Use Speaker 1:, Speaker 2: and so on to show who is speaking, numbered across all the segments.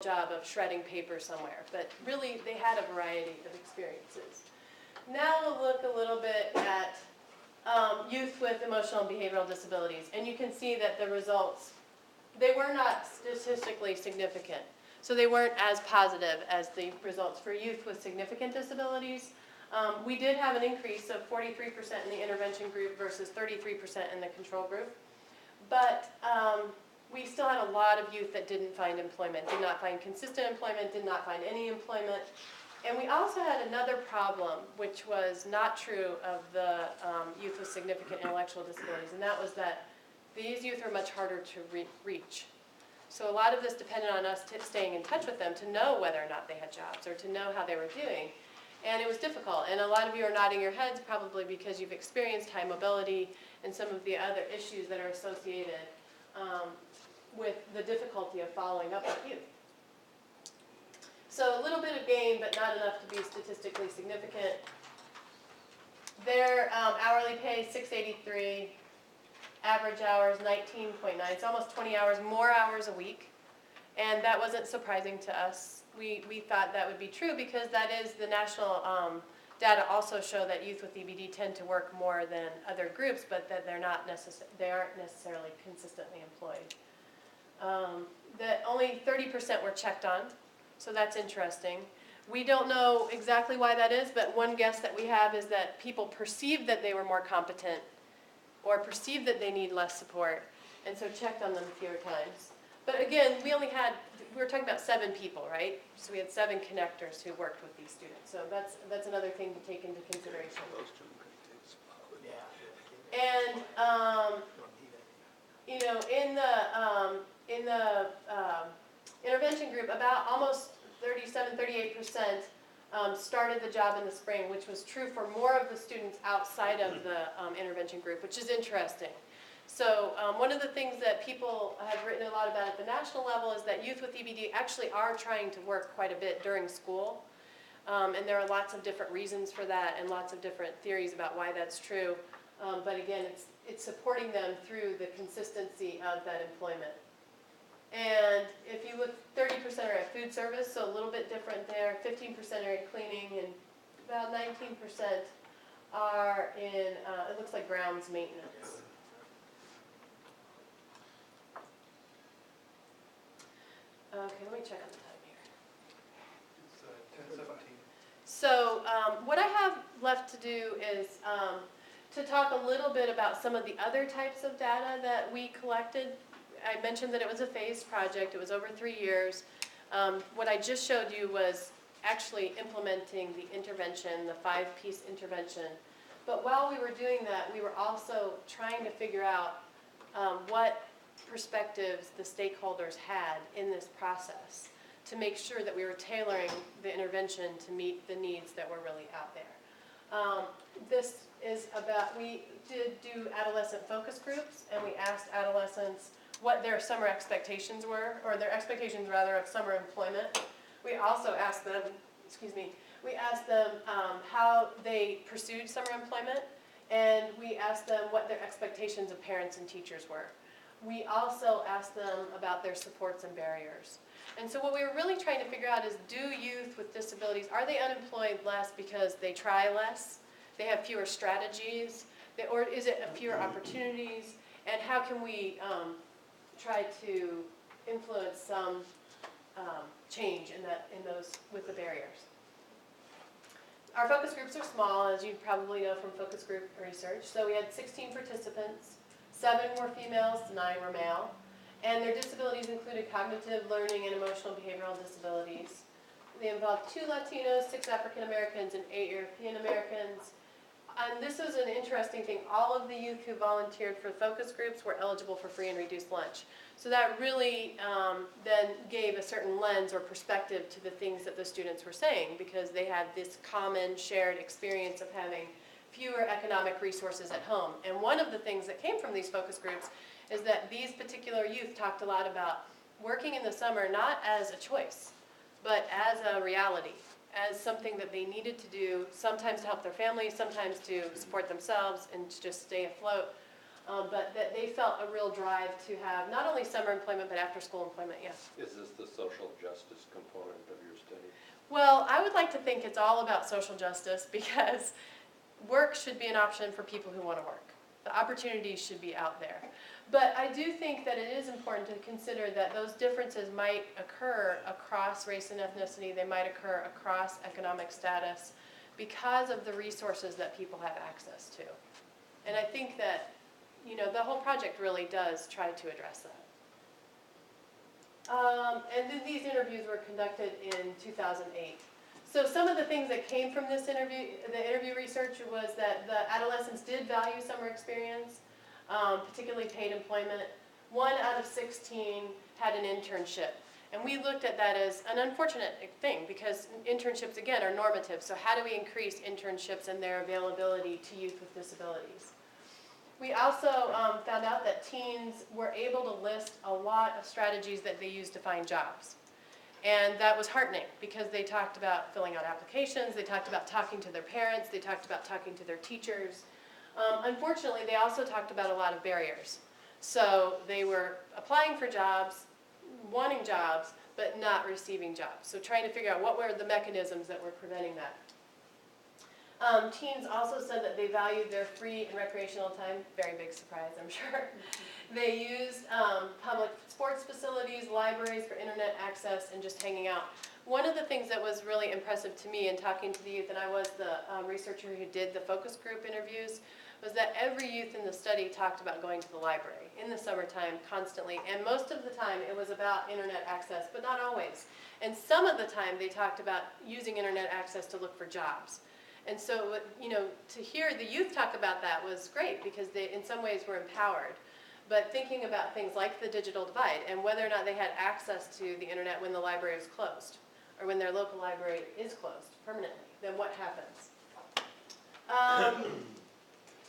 Speaker 1: job of shredding paper somewhere, but really they had a variety of experiences. Now we'll look a little bit at youth with emotional and behavioral disabilities, and you can see that the results, they were not statistically significant. So they weren't as positive as the results for youth with significant disabilities. We did have an increase of 43% in the intervention group versus 33% in the control group, but we still had a lot of youth that didn't find employment, did not find consistent employment, did not find any employment. And we also had another problem, which was not true of the youth with significant intellectual disabilities, and that was that these youth are much harder to reach. So a lot of this depended on us staying in touch with them to know whether or not they had jobs or to know how they were doing. And it was difficult. And a lot of you are nodding your heads probably because you've experienced high mobility and some of the other issues that are associated with the difficulty of following up with youth. So a little bit of gain, but not enough to be statistically significant. Their hourly pay, $6.83. Average hours, 19.9. It's almost 20 hours, more hours a week. And that wasn't surprising to us. We thought that would be true because that is the national data also show that youth with EBD tend to work more than other groups, but that they aren't necessarily consistently employed. That only 30% were checked on, so that's interesting. We don't know exactly why that is, but one guess that we have is that people perceived that they were more competent or perceived that they need less support, and so checked on them fewer times. But again, we were talking about 7 people, right? So we had 7 connectors who worked with these students. So that's another thing to take into consideration. And you know, in the intervention group, about almost 38% started the job in the spring, which was true for more of the students outside of the intervention group, which is interesting. So one of the things that people have written a lot about at the national level is that youth with EBD actually are trying to work quite a bit during school. And there are lots of different reasons for that and lots of different theories about why that's true. But again, it's supporting them through the consistency of that employment. And if you look, 30% are at food service, so a little bit different there. 15% are in cleaning, and about 19% are in, it looks like grounds maintenance. Okay, let me check on the time here.
Speaker 2: It's 10:17.
Speaker 1: So what I have left to do is to talk a little bit about some of the other types of data that we collected. I mentioned that it was a phased project. It was over 3 years. What I just showed you was actually implementing the intervention, the 5-piece intervention. But while we were doing that, we were also trying to figure out what perspectives the stakeholders had in this process to make sure that we were tailoring the intervention to meet the needs that were really out there. This is about, we did do adolescent focus groups, and we asked adolescents what their summer expectations were, or their expectations rather of summer employment. We also asked them, how they pursued summer employment, and we asked them what their expectations of parents and teachers were. We also asked them about their supports and barriers. And so what we were really trying to figure out is, do youth with disabilities, are they unemployed less because they try less, they have fewer strategies, or is it fewer opportunities, and how can we try to influence some change in those with the barriers. Our focus groups are small, as you probably know from focus group research. So we had 16 participants, 7 were females, 9 were male, and their disabilities included cognitive, learning, and emotional behavioral disabilities. They involved 2 Latinos, 6 African Americans, and 8 European Americans. And this was an interesting thing. All of the youth who volunteered for focus groups were eligible for free and reduced lunch. So that really then gave a certain lens or perspective to the things that the students were saying, because they had this common shared experience of having fewer economic resources at home. And one of the things that came from these focus groups is that these particular youth talked a lot about working in the summer not as a choice, but as a reality, as something that they needed to do, sometimes to help their families, sometimes to support themselves and to just stay afloat. but that they felt a real drive to have not only summer employment, but after-school employment, yes.
Speaker 3: Is this the social justice component of your study?
Speaker 1: Well, I would like to think it's all about social justice because work should be an option for people who want to work. The opportunities should be out there. But I do think that it is important to consider that those differences might occur across race and ethnicity. They might occur across economic status because of the resources that people have access to. And I think that, you know, the whole project really does try to address that. And then these interviews were conducted in 2008. So some of the things that came from this interview, the interview research, was that the adolescents did value summer experience, particularly paid employment. 1 out of 16 had an internship. And we looked at that as an unfortunate thing because internships, again, are normative. So how do we increase internships and their availability to youth with disabilities? We also found out that teens were able to list a lot of strategies that they use to find jobs. And that was heartening because they talked about filling out applications, they talked about talking to their parents, they talked about talking to their teachers. Unfortunately, they also talked about a lot of barriers. So they were applying for jobs, wanting jobs, but not receiving jobs. So trying to figure out what were the mechanisms that were preventing that. Teens also said that they valued their free and recreational time. Very big surprise, I'm sure. They used public sports facilities, libraries for internet access, and just hanging out. One of the things that was really impressive to me in talking to the youth, and I was the researcher who did the focus group interviews, was that every youth in the study talked about going to the library in the summertime constantly. And most of the time it was about internet access, but not always. And some of the time they talked about using internet access to look for jobs. And so, you know, to hear the youth talk about that was great because they, in some ways, were empowered. But thinking about things like the digital divide and whether or not they had access to the internet when the library is closed or when their local library is closed permanently, then what happens?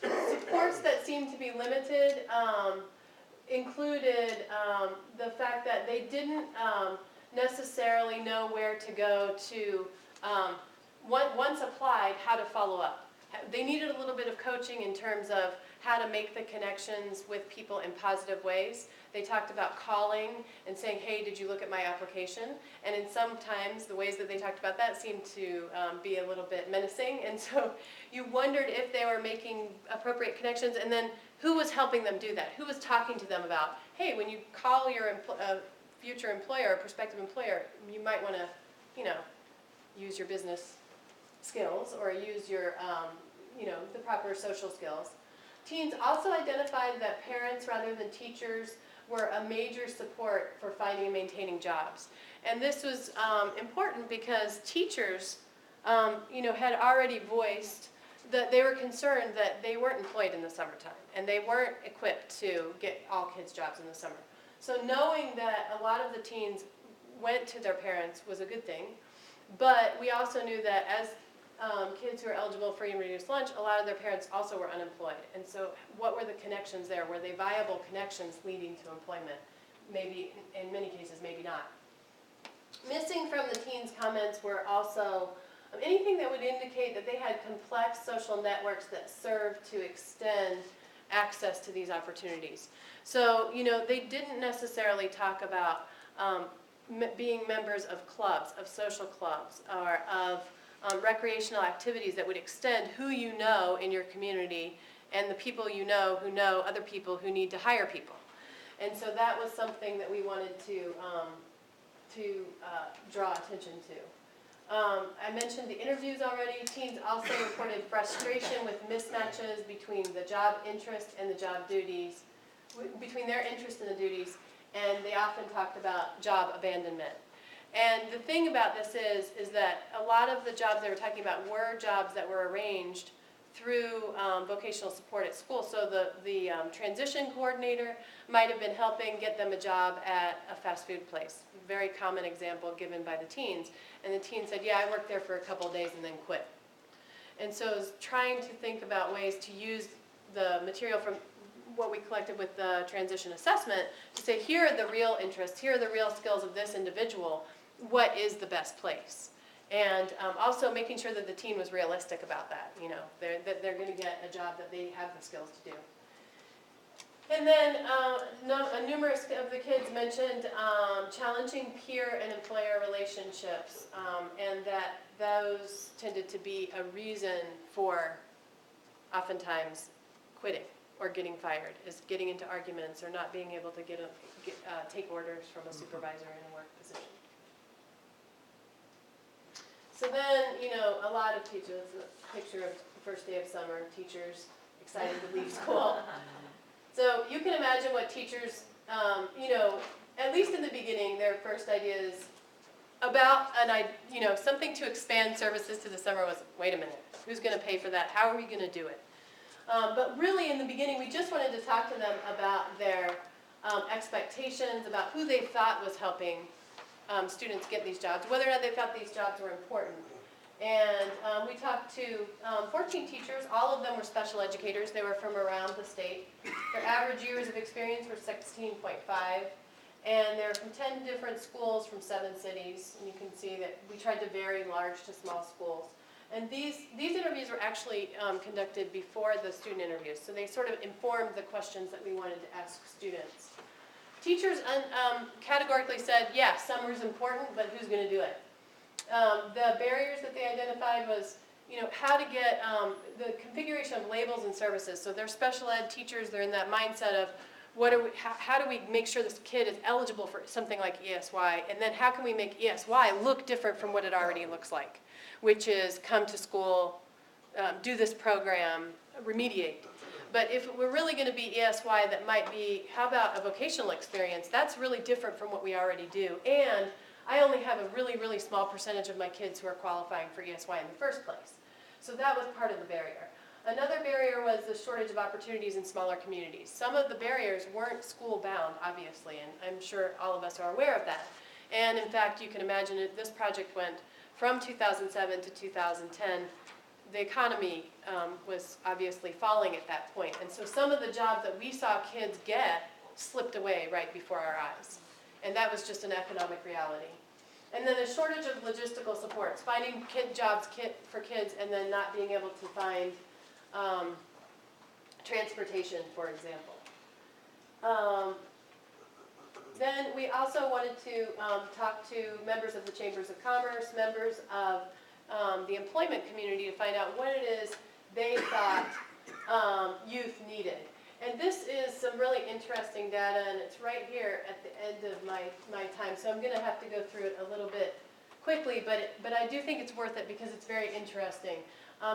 Speaker 1: Supports that seem to be limited included the fact that they didn't necessarily know where to go to once applied, how to follow up. They needed a little bit of coaching in terms of how to make the connections with people in positive ways. They talked about calling and saying, hey, did you look at my application? And in sometimes the ways that they talked about that seemed to be a little bit menacing. And so you wondered if they were making appropriate connections and then who was helping them do that? Who was talking to them about, hey, when you call your future employer or prospective employer, you might want to, you know, use your business skills or use your, you know, the proper social skills. Teens also identified that parents rather than teachers were a major support for finding and maintaining jobs. And this was important because teachers, you know, had already voiced that they were concerned that they weren't employed in the summertime and they weren't equipped to get all kids jobs in the summer. So knowing that a lot of the teens went to their parents was a good thing, but we also knew that as kids who are eligible for free and reduced lunch, a lot of their parents also were unemployed. And so what were the connections there? Were they viable connections leading to employment? Maybe, in many cases, maybe not. Missing from the teens' comments were also anything that would indicate that they had complex social networks that served to extend access to these opportunities. So, you know, they didn't necessarily talk about being members of clubs, of social clubs, or of recreational activities that would extend who you know in your community and the people you know who know other people who need to hire people. And so that was something that we wanted to draw attention to. I mentioned the interviews already. Teens also reported frustration with mismatches between the job interest and the job duties, between their interest and the duties, and they often talked about job abandonment. And the thing about this is that a lot of the jobs they were talking about were jobs that were arranged through vocational support at school. So the transition coordinator might have been helping get them a job at a fast food place. Very common example given by the teens. And the teen said, yeah, I worked there for a couple of days and then quit. And so it was trying to think about ways to use the material from what we collected with the transition assessment to say, here are the real interests, here are the real skills of this individual, what is the best place? And also making sure that the teen was realistic about that, you know, that they're going to get a job that they have the skills to do. And then numerous of the kids mentioned challenging peer and employer relationships, and that those tended to be a reason for oftentimes quitting or getting fired, is getting into arguments or not being able to take orders from a supervisor in a work position. So then, a lot of teachers, a picture of the first day of summer, teachers excited to leave school. So you can imagine what teachers, at least in the beginning, their first ideas about something to expand services to the summer was, wait a minute, who's going to pay for that? How are we going to do it? But really, in the beginning, we just wanted to talk to them about their expectations, about who they thought was helping students get these jobs, whether or not they thought these jobs were important. And we talked to 14 teachers. All of them were special educators. They were from around the state. Their average years of experience were 16.5. And they're from 10 different schools from 7 cities. And you can see that we tried to vary large to small schools. And these interviews were actually conducted before the student interviews. So they sort of informed the questions that we wanted to ask students. Teachers categorically said, yeah, summer's important, but who's going to do it? The barriers that they identified was, how to get the configuration of labels and services. So they're special ed teachers. They're in that mindset of, how do we make sure this kid is eligible for something like ESY? And then how can we make ESY look different from what it already looks like, which is come to school, do this program, remediate. But if we're really going to be ESY, that might be, how about a vocational experience? That's really different from what we already do. And I only have a really, really small percentage of my kids who are qualifying for ESY in the first place. So that was part of the barrier. Another barrier was the shortage of opportunities in smaller communities. Some of the barriers weren't school-bound, obviously, and I'm sure all of us are aware of that. And in fact, you can imagine it, this project went from 2007 to 2010. The economy was obviously falling at that point. And so some of the jobs that we saw kids get slipped away right before our eyes. And that was just an economic reality. And then a shortage of logistical supports, finding jobs for kids and then not being able to find transportation, for example. Then we also wanted to talk to members of the Chambers of Commerce, members of the employment community to find out what it is they thought youth needed. And this is some really interesting data, and it's right here at the end of my time, so I'm going to have to go through it a little bit quickly, but I do think it's worth it because it's very interesting.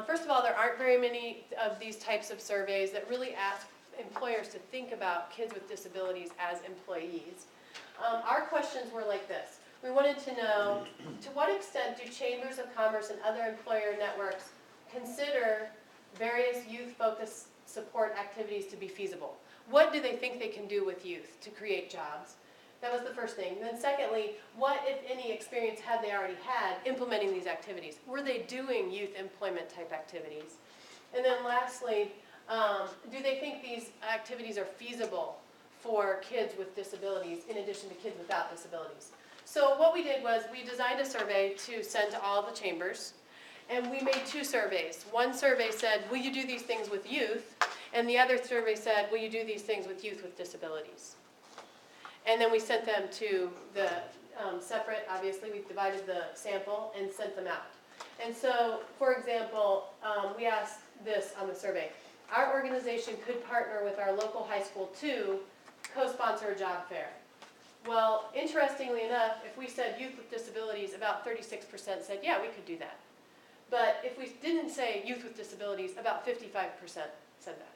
Speaker 1: First of all, there aren't very many of these types of surveys that really ask employers to think about kids with disabilities as employees. Our questions were like this. We wanted to know, to what extent do chambers of commerce and other employer networks consider various youth-focused support activities to be feasible? What do they think they can do with youth to create jobs? That was the first thing. Then secondly, what, if any, experience had they already had implementing these activities? Were they doing youth employment type activities? And then lastly, do they think these activities are feasible for kids with disabilities in addition to kids without disabilities? So what we did was we designed a survey to send to all the chambers, and we made 2 surveys. One survey said, will you do these things with youth? And the other survey said, will you do these things with youth with disabilities? And then we sent them to the separate, obviously, we divided the sample and sent them out. And so, for example, we asked this on the survey. Our organization could partner with our local high school to co-sponsor a job fair. Well, interestingly enough, if we said youth with disabilities, about 36% said, yeah, we could do that. But if we didn't say youth with disabilities, about 55% said that.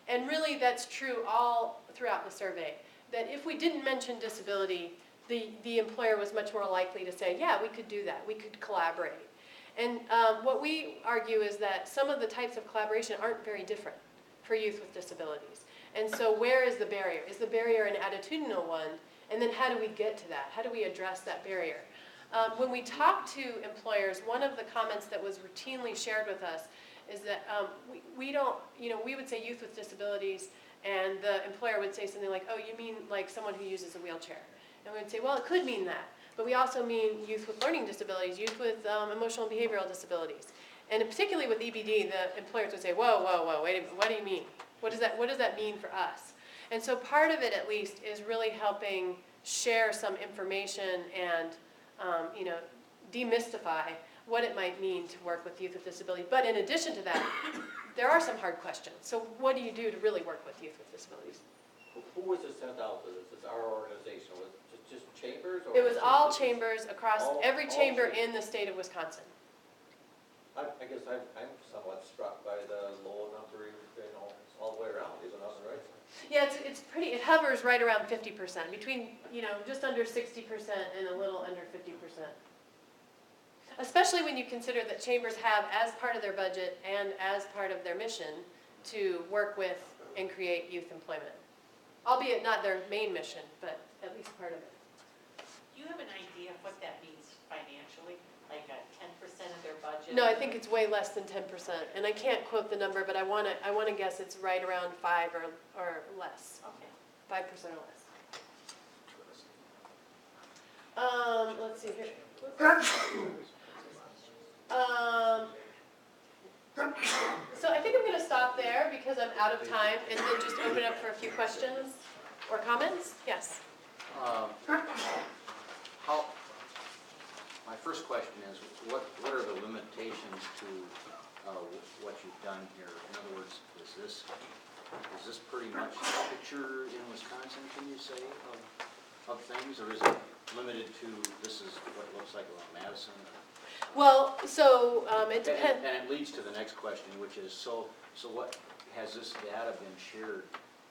Speaker 1: And really, that's true all throughout the survey. That if we didn't mention disability, the employer was much more likely to say, yeah, we could do that, we could collaborate. And what we argue is that some of the types of collaboration aren't very different for youth with disabilities. And so where is the barrier? Is the barrier an attitudinal one? And then how do we get to that? How do we address that barrier? When we talk to employers, one of the comments that was routinely shared with us is that we don't, we would say youth with disabilities, and the employer would say something like, oh, you mean like someone who uses a wheelchair? And we would say, well, it could mean that. But we also mean youth with learning disabilities, youth with emotional and behavioral disabilities. And particularly with EBD, the employers would say, whoa, whoa, whoa, wait a minute, what do you mean? What does that mean for us? And so part of it, at least, is really helping share some information and, demystify what it might mean to work with youth with disabilities. But in addition to that, there are some hard questions. So what do you do to really work with youth with disabilities?
Speaker 4: Who was it sent out to? This is our organization, was it just chambers? Or
Speaker 1: It was all chambers across, every
Speaker 4: all
Speaker 1: chamber
Speaker 4: chambers.
Speaker 1: in the state of Wisconsin.
Speaker 4: I guess I'm somewhat struck by the low number, all the way around, even on the right side.
Speaker 1: Yeah, it's pretty, it hovers right around 50%, between, just under 60% and a little under 50%. Especially when you consider that chambers have, as part of their budget and as part of their mission, to work with and create youth employment. Albeit not their main mission, but at least part of it.
Speaker 5: Do you have an idea of what that means financially? Like a 10% of their budget?
Speaker 1: No, I think it's way less than 10%, and I can't quote the number, but I want to guess it's right around 5 or less.
Speaker 5: Okay.
Speaker 1: 5% or less. Let's see here. So I think I'm going to stop there because I'm out of time, and then just open it up for a few questions or comments. Yes.
Speaker 6: My first question is, what are the limitations to what you've done here? In other words, is this pretty much the picture in Wisconsin, can you say, of things, or is it limited to this is what it looks like around Madison?
Speaker 1: Well, so it depends.
Speaker 6: And it leads to the next question, which is, so what has this data been shared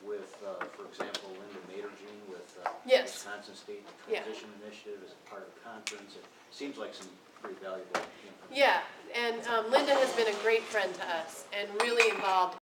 Speaker 6: with, for example, Linda Materjean with
Speaker 1: Yes.
Speaker 6: Wisconsin State
Speaker 1: Yeah.
Speaker 6: Transition Initiative as a part of the conference? It seems like some pretty valuable information.
Speaker 1: Yeah, and Linda has been a great friend to us and really involved